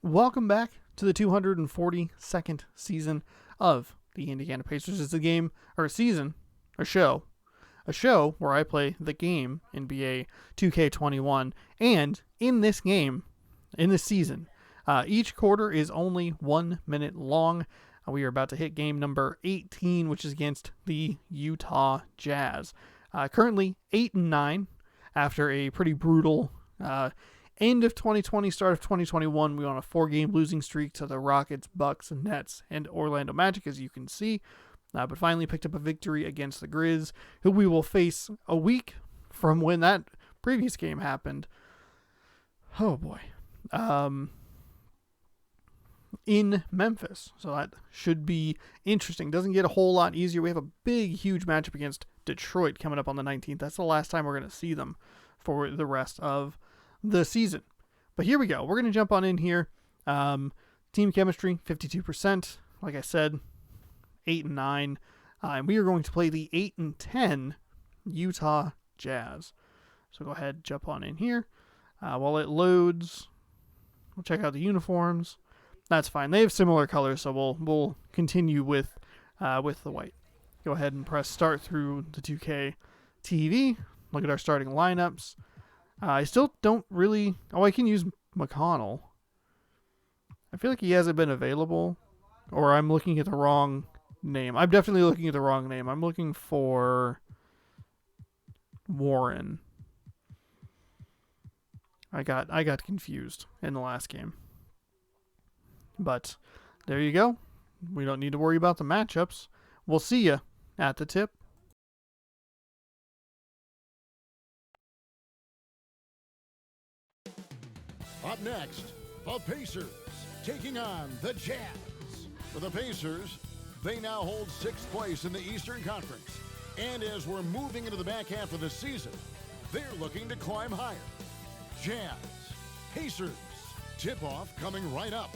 Welcome back to the 242nd season of the Indiana Pacers. It's a game, or a season, a show where I play the game NBA 2K21. And in this game, in this season, each quarter is only 1 minute long. We are about to hit game number 18, which is against the Utah Jazz. Currently 8-9 after a pretty brutal end of 2020, start of 2021. We were on a 4-game losing streak to the Rockets, Bucks, Nets, and Orlando Magic, as you can see. But finally picked up a victory against the Grizz, who we will face a week from when that previous game happened. Oh boy. In Memphis. So that should be interesting. Doesn't get a whole lot easier. We have a big, huge matchup against Detroit coming up on the 19th. That's the last time we're going to see them for the rest of the season. But here we go. We're going to jump on in here. Team chemistry, 52%. Like I said, 8-9. And we are going to play the 8-10 Utah Jazz. So go ahead, jump on in here. While it loads, we'll check out the uniforms. That's fine. They have similar colors, so we'll continue with the white. Go ahead and press start through the 2K TV. Look at our starting lineups. I still don't really... Oh, I can use McConnell. I feel like he hasn't been available. Or I'm looking at the wrong name. I'm definitely looking at the wrong name. I'm looking for Warren. I got confused in the last game. But there you go. We don't need to worry about the matchups. We'll see you at the tip. Up next, the Pacers taking on the Jazz. For the Pacers, they now hold 6th place in the Eastern Conference. And as we're moving into the back half of the season, they're looking to climb higher. Jazz, Pacers, tip-off coming right up.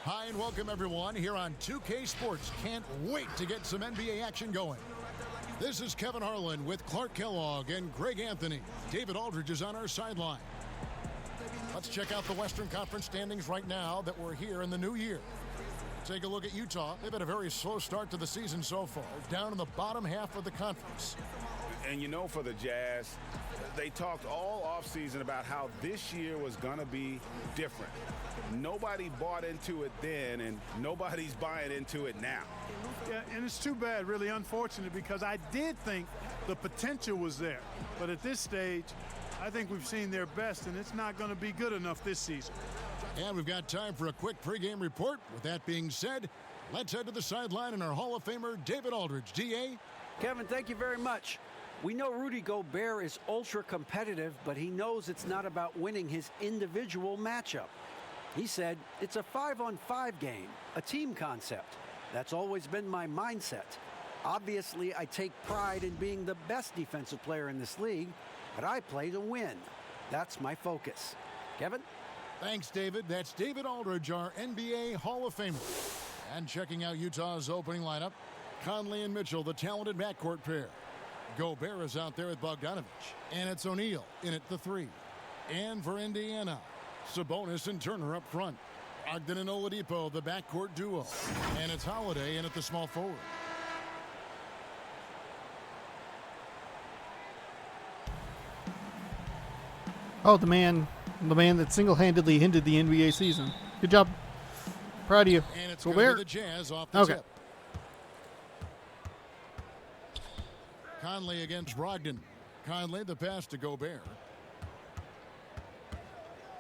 Hi and welcome everyone here on 2K Sports. Can't wait to get some NBA action going. This is Kevin Harlan with Clark Kellogg and Greg Anthony. David Aldridge is on our sideline. Let's check out the Western Conference standings right now that we're here in the new year. Take a look at Utah. They've had a very slow start to the season so far, down in the bottom half of the conference. And you know, for the Jazz, they talked all offseason about how this year was going to be different. Nobody bought into it then, and nobody's buying into it now. Yeah, and it's too bad, really unfortunate, because I did think the potential was there. But at this stage, I think we've seen their best, and it's not going to be good enough this season. And we've got time for a quick pregame report. With that being said, let's head to the sideline and our Hall of Famer, David Aldridge. D.A.? Kevin, thank you very much. We know Rudy Gobert is ultra competitive, but he knows it's not about winning his individual matchup. He said, it's a 5-on-5 game, a team concept. That's always been my mindset. Obviously, I take pride in being the best defensive player in this league, but I play to win. That's my focus. Kevin? Thanks, David. That's David Aldridge, our NBA Hall of Famer. And checking out Utah's opening lineup, Conley and Mitchell, the talented backcourt pair. Gobert is out there with Bogdanovich. And it's O'Neal in at the 3. And for Indiana, Sabonis and Turner up front. Ogden and Oladipo, the backcourt duo. And it's Holiday in at the small forward. Oh, the man that single-handedly ended the NBA season. Good job. Proud of you. And it's Gobert. the Jazz off the tip. Conley against Brogdon. Conley, the pass to Gobert.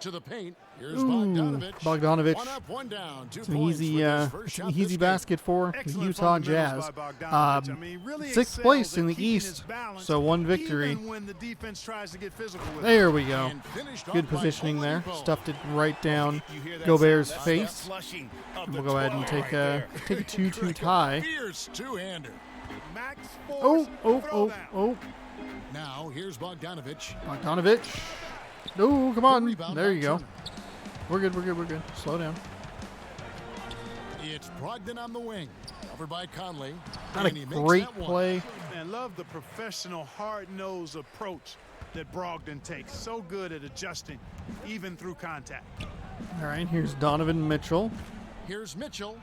To the paint. Here's Bogdanovich. Bogdanovich. One up, one down. 2 It's an points easy, for his first shot easy this basket for the Utah Jazz. 6th place in the East, so 1 victory. When the defense tries to get physical with There we go. And finished off Good by positioning there. Oladipo. Stuffed it right down Gobert's face. And we'll go ahead and take a 2-2 tie. Fierce two-hander. Max Oh, force oh, oh, throwdown. oh. Now here's Bogdanovich. Bogdanovich. Oh, come on. Rebound There by you go. Turner. We're good. Slow down. It's Brogdon on the wing. Covered by Conley. Not a great play. And love the professional, hard-nosed approach that Brogdon takes. So good at adjusting, even through contact. All right, here's Donovan Mitchell. Here's Mitchell.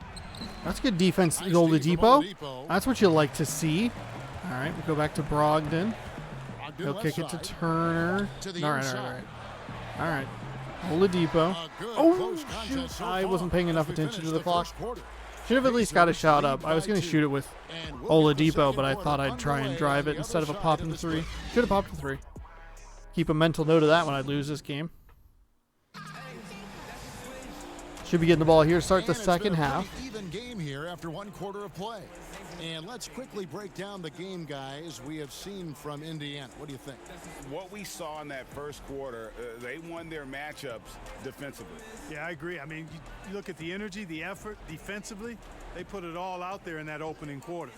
That's good defense, Nice Oladipo. D from Oladipo. That's what you like to see. All right, we go back to Brogdon. Brogdon He'll left kick it to side. Turner. To the All right, inside. all right. Oladipo. A good Oh, close shoot. contest so I far wasn't paying as enough we attention to finish the clock. first quarter. Should have at least got a shot up. I was going to Lead shoot it with And we'll get the Oladipo, second but I quarter thought I'd try and underway drive on it the instead of a other side popping the three. split. Should have popped a three. Keep a mental note of that when I lose this game. Should be getting the ball here to start the And it's second been a half. pretty even game here after one quarter of play. And let's quickly break down the game, guys, we have seen from Indiana. What do you think? What we saw in that first quarter, they won their matchups defensively. Yeah, I agree. I mean, you look at the energy, the effort, defensively, they put it all out there in that opening quarter.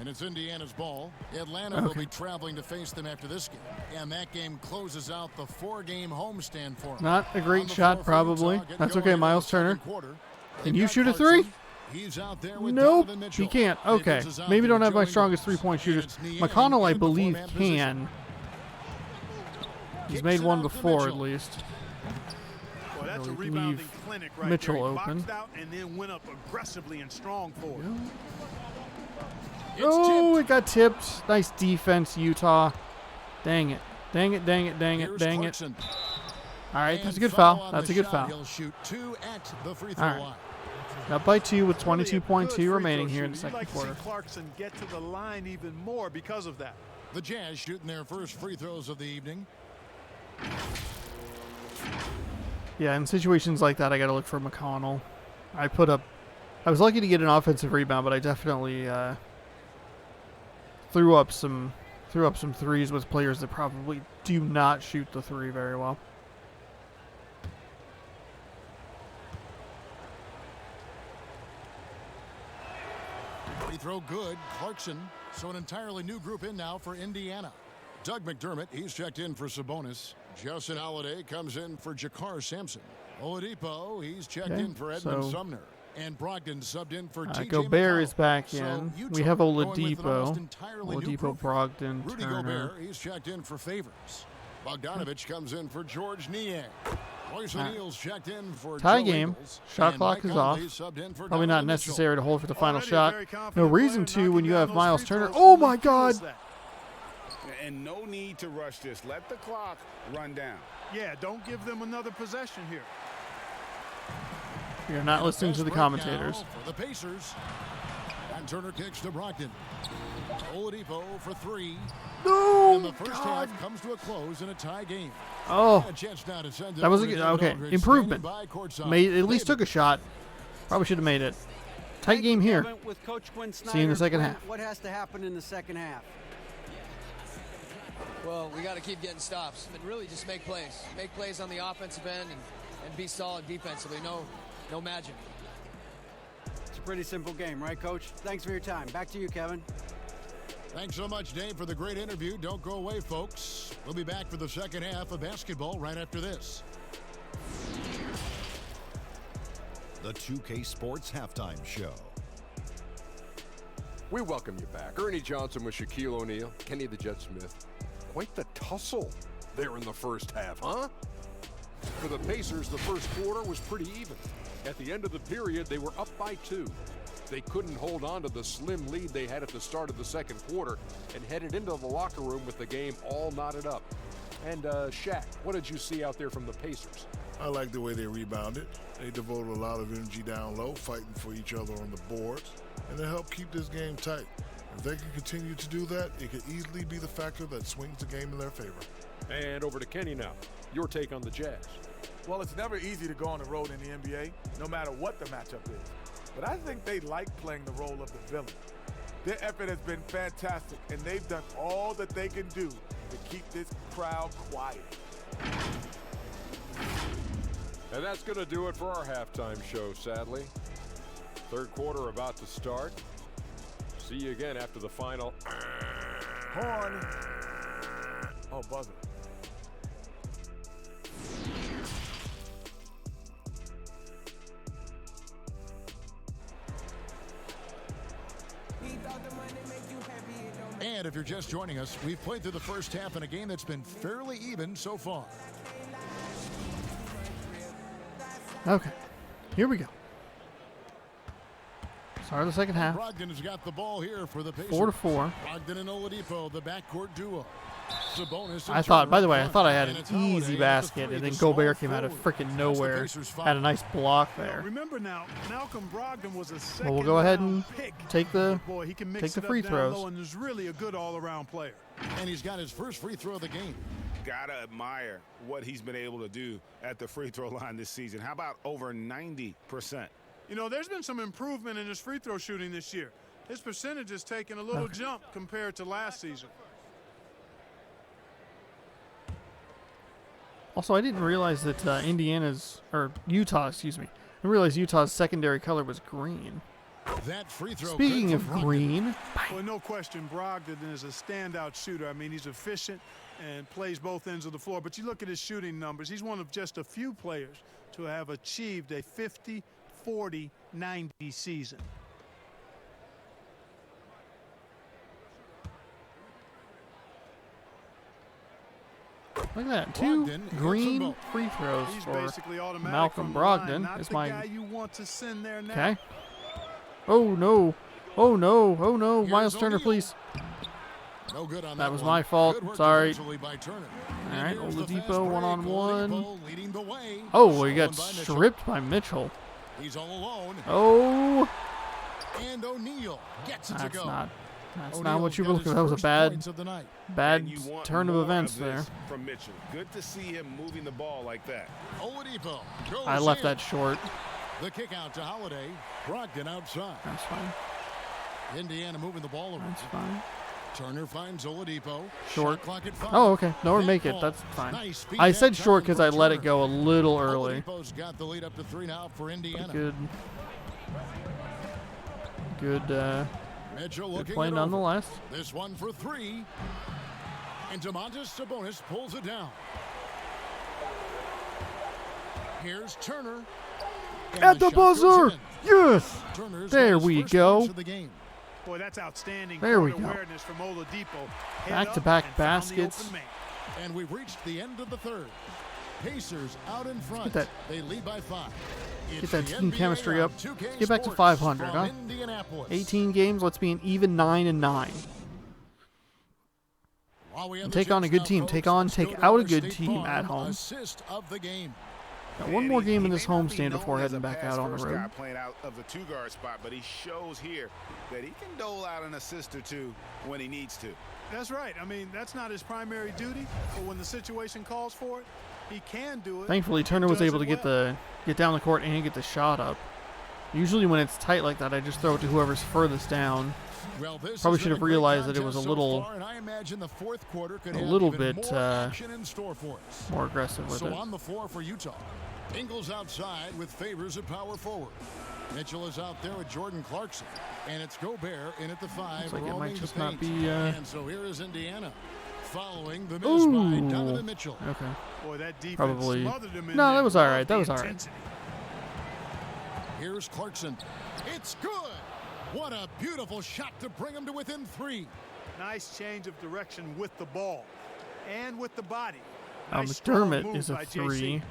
And it's Indiana's ball. Atlanta will be traveling to face them after this game. And that game closes out the 4-game homestand for them. Not a On great the shot, floor for probably. Utah, getting That's going okay, here in Miles the second Turner. quarter. Can They've you got shoot a Clarkson. three? He's out there with Nope, Donovan Mitchell. he can't. Okay, Nichols is out maybe there don't have with my Joe strongest Ingles. three-point shooters. And it's Niang McConnell, I in the believe, four-man position. can. He's Kicks made it one out to before, at Mitchell. least. Well, that's a Leave rebounding clinic right Mitchell there. He open. boxed out and then went up aggressively and strong for it. It's Oh, tipped. it got tipped. Nice defense, Utah. Dang it. Dang it, dang it, dang it, Here's dang it. Clarkson. All right, And that's a good foul foul. on That's the a good shot. foul. He'll shoot 2 at the free throw All right. line. Up by 2 with Really a good 22.2 free remaining throw here in the shooter. second You'd like quarter. to see Clarkson get to the line even more because of that. The Jazz shooting their first free throws of the evening. Yeah, in situations like that, I got to look for McConnell. I was lucky to get an offensive rebound, but I definitely threw up some threes with players that probably do not shoot the three very well. Free throw good. Clarkson. So an entirely new group in now for Indiana. Doug McDermott, he's checked in for Sabonis. Justin Holiday comes in for Jakar Sampson. Oladipo, he's checked Okay, in for Edmund so- Sumner. And Brogdon subbed in for TJ Gobert McConnell. is back So in. Utah We have going with an almost Oladipo. entirely new Oladipo, group. Brogdon, Rudy Turner. Gobert, he's checked in for Favors. Bogdanovich comes in for George Niang. Royce O'Neal's checked in for Tie Joe game. Ingles. Shot And clock Mike is Conley off. subbed in for Probably not Donovan Mitchell. necessary to hold for the final Already a shot. very confident No reason player, to when you knocking have down Miles those free Turner. throws. Oh Who my feels God! that? And no need to rush this. Let the clock run down. Yeah, don't give them another possession here. You're not listening to the Fast break commentators. now for the Pacers. And Turner kicks to Brogdon. Oladipo for 3. No! And the first half comes to a close in a tie game. Oh, A chance now to send it that was over a to good. David Okay, Aldridge, improvement. standing by courtside. Made at least David. took a shot. Probably should have made it. Tight Thank game you, here. Kevin. With Coach Quinn See you in the Snyder, second Brent, half. What has to happen in the second half? Well, we got to keep getting stops and really just make plays. Make plays on the offensive end and be solid defensively. No magic. It's a pretty simple game, right, Coach? Thanks for your time. Back to you, Kevin. Thanks so much, Dave, for the great interview. Don't go away, folks. We'll be back for the second half of basketball right after this. The 2K Sports Halftime Show. We welcome you back. Ernie Johnson with Shaquille O'Neal, Kenny the Jet Smith. Quite the tussle there in the first half, huh? For the Pacers, the first quarter was pretty even. At the end of the period, they were up by 2. They couldn't hold on to the slim lead they had at the start of the second quarter and headed into the locker room with the game all knotted up. And Shaq, what did you see out there from the Pacers? I like the way they rebounded. They devoted a lot of energy down low, fighting for each other on the boards, and they helped keep this game tight. If they can continue to do that, it could easily be the factor that swings the game in their favor. And over to Kenny now. Your take on the Jazz. Well, it's never easy to go on the road in the NBA, no matter what the matchup is. But I think they like playing the role of the villain. Their effort has been fantastic, and they've done all that they can do to keep this crowd quiet. And that's going to do it for our halftime show, sadly. Third quarter about to start. See you again after the final. Horn. Oh, buzzer. And if you're just joining us, we've played through the first half in a game that's been fairly even so far. Okay, here we go. Start of the second half. Brogdon has got the ball here for the Pacers. 4-4. Brogdon and Oladipo, the backcourt duo. Sabonis and I thought, by the way, I Turner thought I had and an it's Holiday easy at the basket, three, and the then small Gobert came out of forward. freaking That's the nowhere. Pacers' foul. Had a nice block Now, there. remember now, Malcolm Brogdon was a second Well, we'll go ahead round and pick. take the Boy, he can mix take the it up free down throws. low and is really a good all-around player. And he's got his first free throw of the game. Gotta admire what he's been able to do at the free throw line this season. How about over 90%? You know, there's been some improvement in his free throw shooting this year. His percentage has taken a little jump compared to last season. Also, I didn't realize that Utah, excuse me. I didn't realize Utah's secondary color was green. That free throw. Speaking good of from Brogdon. green, Well, no question, Brogdon is a standout shooter. I mean, he's efficient and plays both ends of the floor. But you look at his shooting numbers, he's one of just a few players to have achieved a 50-40-90 season. look at that. 2 Brogdon hits green them both. free throws He's for basically automatic Malcolm from the line. Brogdon. Not Is the my guy you want to send there now. okay. Oh no! Oh no! Oh no! Miles Turner, O'Neal. please. No good on That that was one. my fault. Good work Sorry. defensively by Turner. All right, And here's the fast Oladipo break. one-on-one. Oladipo leading the way. Oh, well, he Stolen got by Mitchell. stripped by Mitchell. He's all alone. Oh, And O'Neal gets it to that's go. not. That's O'Neal's not what you got were his looking for. That was a first bad, points of the night. bad And you want turn of more events this there. from Mitchell. Good to see him moving the ball like that. Oladipo goes I left in. that short. The kick out to Holiday. Brogdon outside. That's fine. Indiana moving the ball around. That's fine. Turner finds Oladipo. Short. Shot clock at 5. Oh, okay. No, or make it. Ball. That's fine. Nice speed I and said short time because for I let it Turner. go a little early. Oladipo's got the lead up to 3 now for Indiana. Good. Good. Mitchell Good looking play it over. nonetheless. This one for 3. And Domantas Sabonis pulls it down. Here's Turner. And At the shot goes buzzer. in. Yes. Turner's There got his we first go. points of the game. Boy, that's outstanding There we court go. awareness from Oladipo. Head Back-to-back up and found the baskets. open man. And we've reached the end of the third. Pacers out in front. that- They lead by 5. Get It's that the team NBA chemistry on up. 2K Get back to Sports 500, from huh? Indianapolis. 18 games. Let's be an even 9-9. While we have And the take on a chips good now, team. folks, Take on, let's take go to out a our good State team at Farm home. Assist of the game. Got one more And game in he this may not be homestand known before as heading a back pass out on the first road. guy playing out of the 2-guard spot, but he shows here that he can dole out an assist or two when he needs to. That's right. I mean, that's not his primary duty, but when the situation calls for it, he can do it. Thankfully, Turner was does able to it get down the court and get the shot up. Usually, when it's tight like that, I just throw it to whoever's furthest down. Well, this Probably has should been have a great realized that it was a contest so little- far, and I imagine the fourth quarter could a have little even bit, more action in store for us. More aggressive with So it. on the floor for Utah. Ingles outside with Favors at power forward. Mitchell is out there with Jordan Clarkson. And it's Gobert in at the 5. Looks like it roaming might the just not paint. be. And so here is Indiana following the miss by Ooh. Donovan Mitchell. Okay. Boy, that defense Probably. smothered him in No, there. that was all right. Loved That the was all right. intensity. Here's Clarkson. It's good. What a beautiful shot to bring him to within 3. Nice change of direction with the ball and with the body. Now Nice strong McDermott move is a by 3. JC.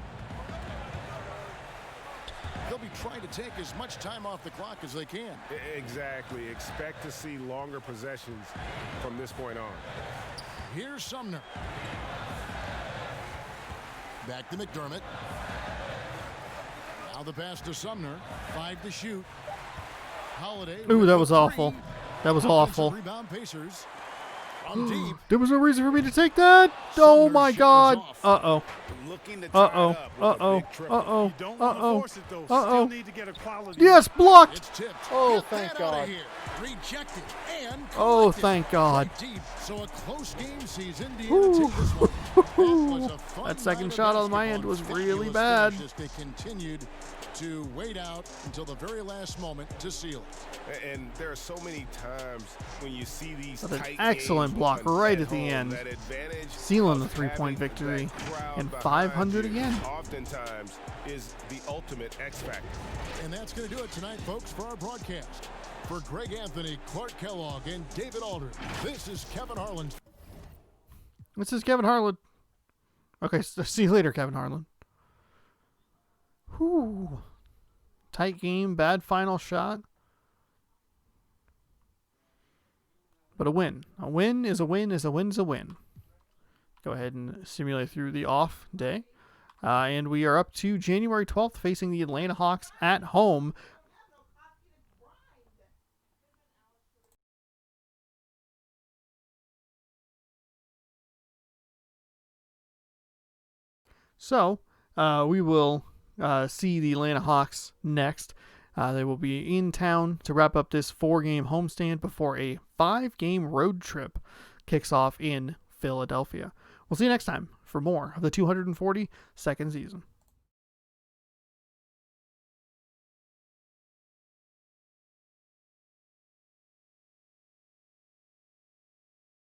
They'll be trying to take as much time off the clock as they can. Exactly. Expect to see longer possessions from this point on. Here's Sumner. Back to McDermott. Now the pass to Sumner. 5 to shoot. Holiday. Ooh, with that the was 3. awful. That was Offensive awful. Rebound Pacers. From deep. There was no reason for me to take that. Oh my God. Uh-oh. Looking to tie it Uh-oh. up with a Uh-oh. big triple. Uh-oh. You don't want to Uh-oh. force it, though. Uh-oh. Still need to get a quality. Yes, blocked. It's tipped. Oh, Get thank that God. Out of here. Rejected and Oh, collected. thank God. Right deep. So a close game sees Indiana take this one. That was a fun That second night of shot on my end was basketball. really Fabulous bad. finish as they continued to wait out until the very last moment to seal it. And there are so many times when you see these But an tight excellent games block won right at at the home, end, that advantage sealing the of 3-point having victory, that crowd and behind 500 you again. Oftentimes is the ultimate X factor. And that's going to do it tonight, folks, for our broadcast. For Greg Anthony, Clark Kellogg, and David Aldridge, this is Kevin Harlan. This is Kevin Harlan. Okay, so see you later, Kevin Harlan. Whew. Tight game, bad final shot. But a win. A win is a win is a win is a win. Go ahead and simulate through the off day. And we are up to January 12th, facing the Atlanta Hawks at home. So, we will see the Atlanta Hawks next. They will be in town to wrap up this 4-game homestand before a 5-game road trip kicks off in Philadelphia. We'll see you next time for more of the 242nd season.